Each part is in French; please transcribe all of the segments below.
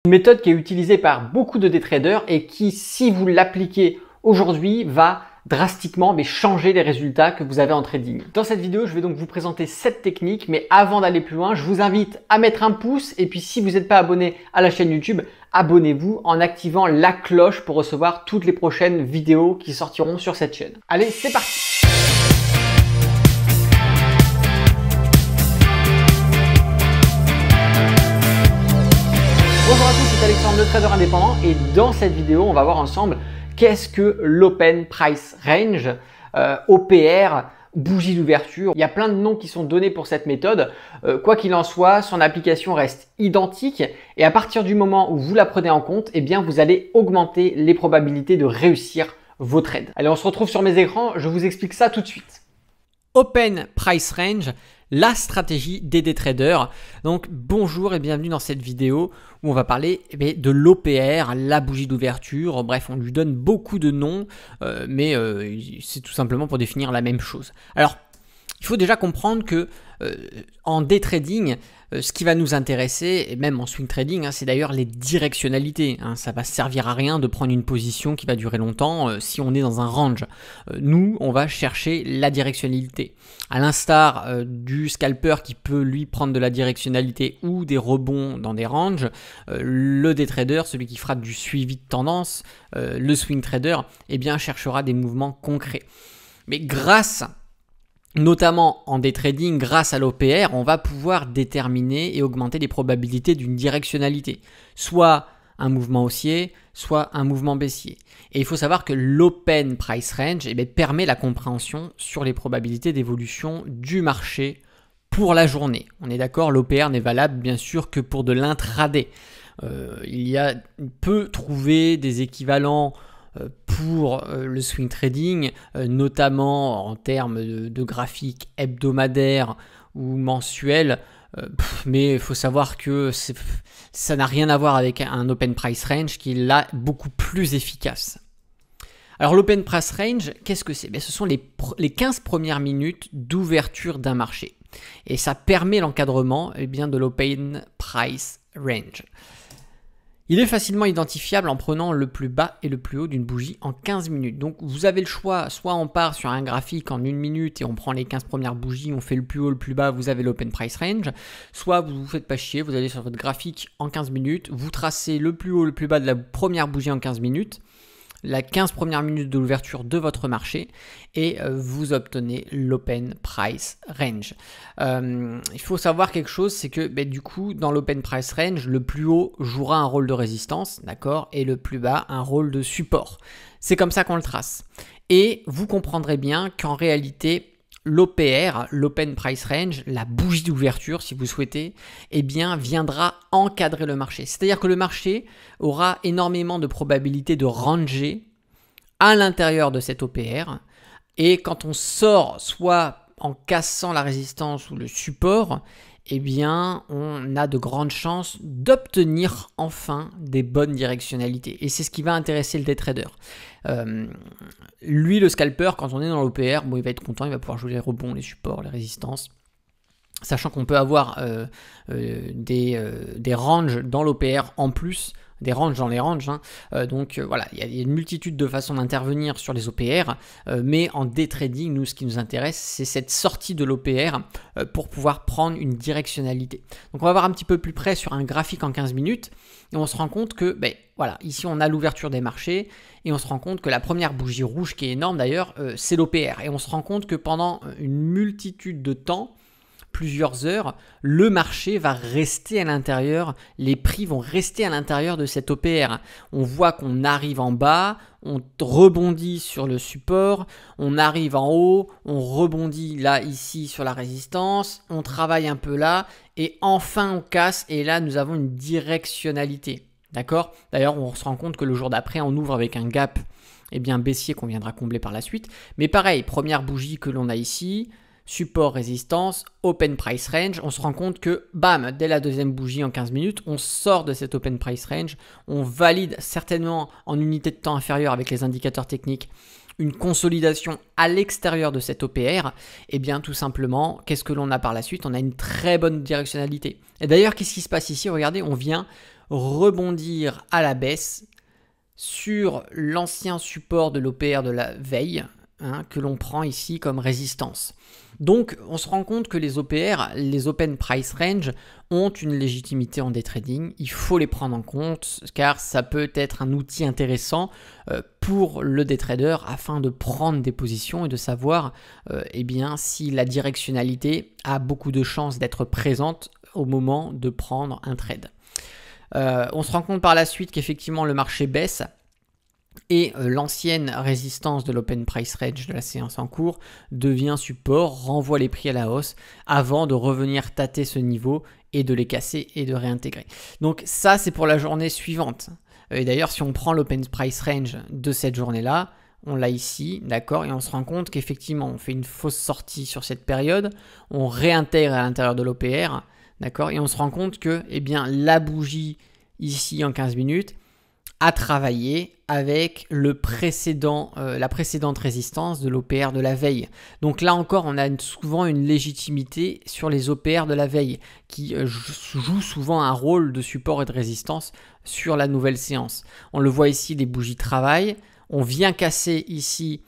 Une méthode qui est utilisée par beaucoup de day traders et qui, si vous l'appliquez aujourd'hui, va drastiquement changer les résultats que vous avez en trading. Dans cette vidéo, je vais donc vous présenter cette technique, mais avant d'aller plus loin, je vous invite à mettre un pouce et puis si vous n'êtes pas abonné à la chaîne YouTube, abonnez-vous en activant la cloche pour recevoir toutes les prochaines vidéos qui sortiront sur cette chaîne. Allez, c'est parti! Bonjour à tous, c'est Alexandre, le trader indépendant, et dans cette vidéo, on va voir ensemble qu'est-ce que l'Open Price Range, OPR, bougie d'ouverture. Il y a plein de noms qui sont donnés pour cette méthode. Quoi qu'il en soit, son application reste identique et à partir du moment où vous la prenez en compte, eh bien, vous allez augmenter les probabilités de réussir vos trades. Allez, on se retrouve sur mes écrans, je vous explique ça tout de suite. Open Price Range, la stratégie des day traders. Donc bonjour et bienvenue dans cette vidéo où on va parler de l'OPR, la bougie d'ouverture. Bref, on lui donne beaucoup de noms, mais c'est tout simplement pour définir la même chose. Alors, il faut déjà comprendre que en day trading, ce qui va nous intéresser, et même en swing trading, c'est d'ailleurs les directionnalités. Ça va servir à rien de prendre une position qui va durer longtemps si on est dans un range. Nous, on va chercher la directionnalité. À l'instar du scalper qui peut lui prendre de la directionnalité ou des rebonds dans des ranges, le day trader, celui qui fera du suivi de tendance, le swing trader, eh bien, cherchera des mouvements concrets. Mais notamment en day trading, grâce à l'OPR, on va pouvoir déterminer et augmenter les probabilités d'une directionnalité. Soit un mouvement haussier, soit un mouvement baissier. Et il faut savoir que l'Open Price Range permet la compréhension sur les probabilités d'évolution du marché pour la journée. On est d'accord, l'OPR n'est valable bien sûr que pour de l'intraday. Il peut trouver des équivalents pour le swing trading, notamment en termes de graphiques hebdomadaires ou mensuels, mais il faut savoir que ça n'a rien à voir avec un Open Price Range qui est là beaucoup plus efficace. Alors l'Open Price Range, qu'est-ce que c'est? Ce sont les 15 premières minutes d'ouverture d'un marché et ça permet l'encadrement de l'Open Price Range. Il est facilement identifiable en prenant le plus bas et le plus haut d'une bougie en 15 minutes. Donc vous avez le choix, soit on part sur un graphique en 1 minute et on prend les 15 premières bougies, on fait le plus haut, le plus bas, vous avez l'Open Price Range. Soit vous vous faites pas chier, vous allez sur votre graphique en 15 minutes, vous tracez le plus haut, le plus bas de la première bougie en 15 minutes, la 15 premières minutes de l'ouverture de votre marché et vous obtenez l'Open Price Range. Il faut savoir quelque chose, c'est que du coup dans l'Open Price Range, le plus haut jouera un rôle de résistance, d'accord, et le plus bas un rôle de support. C'est comme ça qu'on le trace. Et vous comprendrez bien qu'en réalité, l'OPR, l'Open Price Range, la bougie d'ouverture si vous souhaitez, viendra encadrer le marché. C'est-à-dire que le marché aura énormément de probabilités de ranger à l'intérieur de cette OPR et quand on sort soit en cassant la résistance ou le support, on a de grandes chances d'obtenir enfin des bonnes directionnalités. Et c'est ce qui va intéresser le day trader. Lui, le scalper, quand on est dans l'OPR, il va être content, il va pouvoir jouer les rebonds, les supports, les résistances. Sachant qu'on peut avoir des ranges dans l'OPR en plus, des ranges dans les ranges. Voilà, il y a une multitude de façons d'intervenir sur les OPR, mais en day trading, nous, ce qui nous intéresse, c'est cette sortie de l'OPR pour pouvoir prendre une directionnalité. Donc, on va voir un petit peu plus près sur un graphique en 15 minutes et on se rend compte que, ici, on a l'ouverture des marchés et on se rend compte que la première bougie rouge, qui est énorme d'ailleurs, c'est l'OPR. Et on se rend compte que pendant une multitude de temps, plusieurs heures, le marché va rester à l'intérieur, les prix vont rester à l'intérieur de cette OPR. On voit qu'on arrive en bas, on rebondit sur le support, on arrive en haut, on rebondit là, ici, sur la résistance, on travaille un peu là, et enfin on casse, et là nous avons une directionnalité. D'accord? D'ailleurs, on se rend compte que le jour d'après, on ouvre avec un gap baissier qu'on viendra combler par la suite. Mais pareil, première bougie que l'on a ici, support, résistance, Open Price Range, on se rend compte que, bam, dès la deuxième bougie en 15 minutes, on sort de cet Open Price Range, on valide certainement en unité de temps inférieure avec les indicateurs techniques une consolidation à l'extérieur de cette OPR, eh bien tout simplement, qu'est-ce que l'on a par la suite? On a une très bonne directionnalité. Et d'ailleurs, qu'est-ce qui se passe ici? Regardez, on vient rebondir à la baisse sur l'ancien support de l'OPR de la veille, que l'on prend ici comme résistance. Donc on se rend compte que les OPR, les Open Price Range, ont une légitimité en day trading. Il faut les prendre en compte car ça peut être un outil intéressant pour le day trader afin de prendre des positions et de savoir si la directionnalité a beaucoup de chances d'être présente au moment de prendre un trade. On se rend compte par la suite qu'effectivement le marché baisse et l'ancienne résistance de l'Open Price Range de la séance en cours devient support, renvoie les prix à la hausse avant de revenir tâter ce niveau et de les casser et de réintégrer. Donc ça c'est pour la journée suivante. Et d'ailleurs si on prend l'Open Price Range de cette journée-là, on l'a ici, d'accord, et on se rend compte qu'effectivement on fait une fausse sortie sur cette période, on réintègre à l'intérieur de l'OPR, d'accord, et on se rend compte que la bougie ici en 15 minutes a travaillé avec la précédente résistance de l'OPR de la veille. Donc là encore, on a souvent une légitimité sur les OPR de la veille qui jouent souvent un rôle de support et de résistance sur la nouvelle séance. On le voit ici, les bougies travaillent. On vient casser ici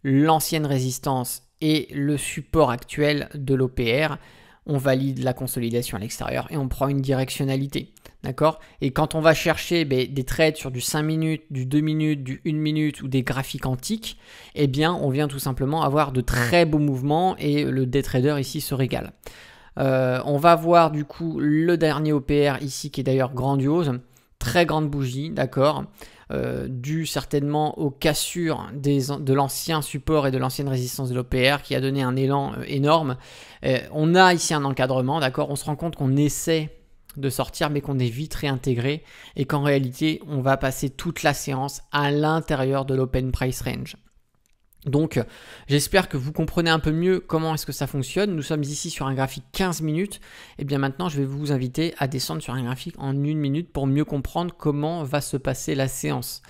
l'ancienne résistance et le support actuel de l'OPR. On valide la consolidation à l'extérieur et on prend une directionnalité. D'accord ? Et quand on va chercher des trades sur du 5 minutes, du 2 minutes, du 1 minute ou des graphiques antiques, on vient tout simplement avoir de très beaux mouvements et le day trader ici se régale. On va voir du coup le dernier OPR ici qui est d'ailleurs grandiose. Très grande bougie, d'accord, dû certainement aux cassures de l'ancien support et de l'ancienne résistance de l'OPR qui a donné un élan énorme. On a ici un encadrement, d'accord, on se rend compte qu'on essaie de sortir mais qu'on est vite réintégré et qu'en réalité on va passer toute la séance à l'intérieur de l'Open Price Range. Donc j'espère que vous comprenez un peu mieux comment est-ce que ça fonctionne. Nous sommes ici sur un graphique 15 minutes. Et bien maintenant je vais vous inviter à descendre sur un graphique en 1 minute pour mieux comprendre comment va se passer la séance.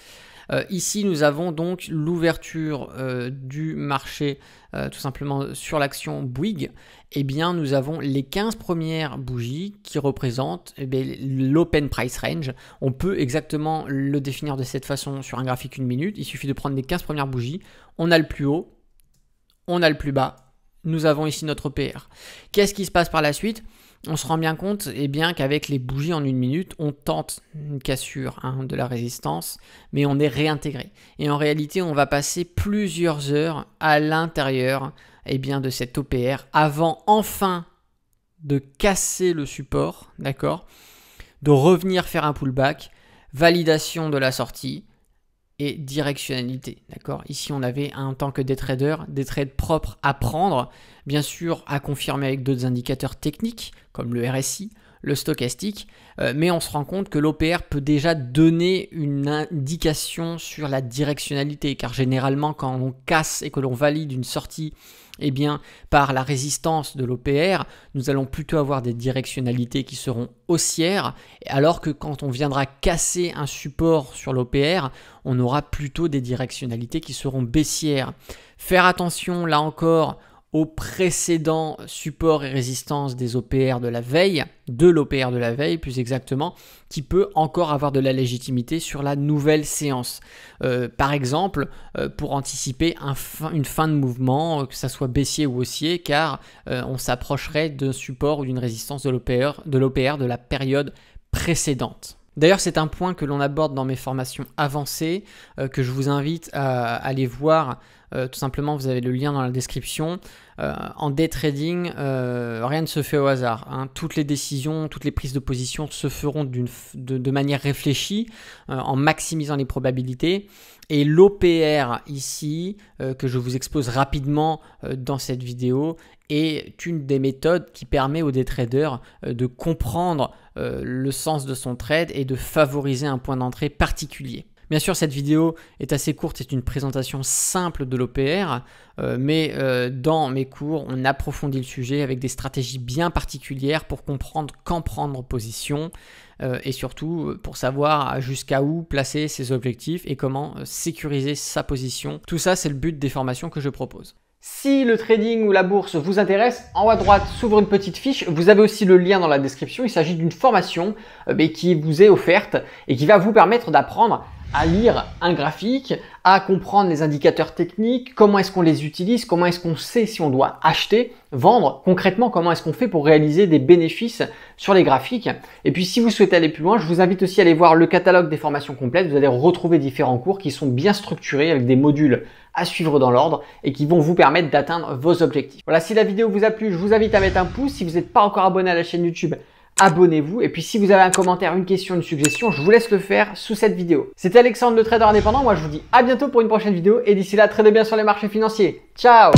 Ici nous avons donc l'ouverture du marché tout simplement sur l'action Bouygues. Nous avons les 15 premières bougies qui représentent l'Open Price Range. On peut exactement le définir de cette façon sur un graphique 1 minute. Il suffit de prendre les 15 premières bougies. On a le plus haut, on a le plus bas. Nous avons ici notre OPR. Qu'est-ce qui se passe par la suite ? On se rend bien compte qu'avec les bougies en 1 minute, on tente une cassure de la résistance, mais on est réintégré. Et en réalité, on va passer plusieurs heures à l'intérieur de cet OPR avant enfin de casser le support, d'accord, de revenir faire un pullback, validation de la sortie et directionnalité, d'accord. Ici, on avait en tant que day trader des trades propres à prendre, bien sûr à confirmer avec d'autres indicateurs techniques comme le RSI, le stochastique, mais on se rend compte que l'OPR peut déjà donner une indication sur la directionnalité, car généralement quand on casse et que l'on valide une sortie par la résistance de l'OPR, nous allons plutôt avoir des directionnalités qui seront haussières, alors que quand on viendra casser un support sur l'OPR, on aura plutôt des directionnalités qui seront baissières. Faire attention là encore aux précédents supports et résistances des OPR de la veille, de l'OPR de la veille plus exactement, qui peut encore avoir de la légitimité sur la nouvelle séance. Par exemple, pour anticiper une fin de mouvement, que ça soit baissier ou haussier, car on s'approcherait d'un support ou d'une résistance de l'OPR de la période précédente. D'ailleurs, c'est un point que l'on aborde dans mes formations avancées, que je vous invite à aller voir. Tout simplement, vous avez le lien dans la description. En day trading, rien ne se fait au hasard. Toutes les décisions, toutes les prises de position se feront de manière réfléchie, en maximisant les probabilités. Et l'OPR ici, que je vous expose rapidement dans cette vidéo, est une des méthodes qui permet au day trader de comprendre le sens de son trade et de favoriser un point d'entrée particulier. Bien sûr, cette vidéo est assez courte, c'est une présentation simple de l'OPR, mais dans mes cours, on approfondit le sujet avec des stratégies bien particulières pour comprendre quand prendre position et surtout pour savoir jusqu'à où placer ses objectifs et comment sécuriser sa position. Tout ça, c'est le but des formations que je propose. Si le trading ou la bourse vous intéresse, en haut à droite s'ouvre une petite fiche. Vous avez aussi le lien dans la description. Il s'agit d'une formation qui vous est offerte et qui va vous permettre d'apprendre à lire un graphique, à comprendre les indicateurs techniques, comment est-ce qu'on les utilise, comment est-ce qu'on sait si on doit acheter, vendre, concrètement comment est-ce qu'on fait pour réaliser des bénéfices sur les graphiques. Et puis si vous souhaitez aller plus loin, je vous invite aussi à aller voir le catalogue des formations complètes. Vous allez retrouver différents cours qui sont bien structurés avec des modules à suivre dans l'ordre et qui vont vous permettre d'atteindre vos objectifs. Voilà, si la vidéo vous a plu, je vous invite à mettre un pouce. Si vous n'êtes pas encore abonné à la chaîne YouTube, abonnez-vous. Et puis si vous avez un commentaire, une question, une suggestion, je vous laisse le faire sous cette vidéo. C'était Alexandre, le trader indépendant. Moi, je vous dis à bientôt pour une prochaine vidéo. Et d'ici là, tradez bien sur les marchés financiers. Ciao!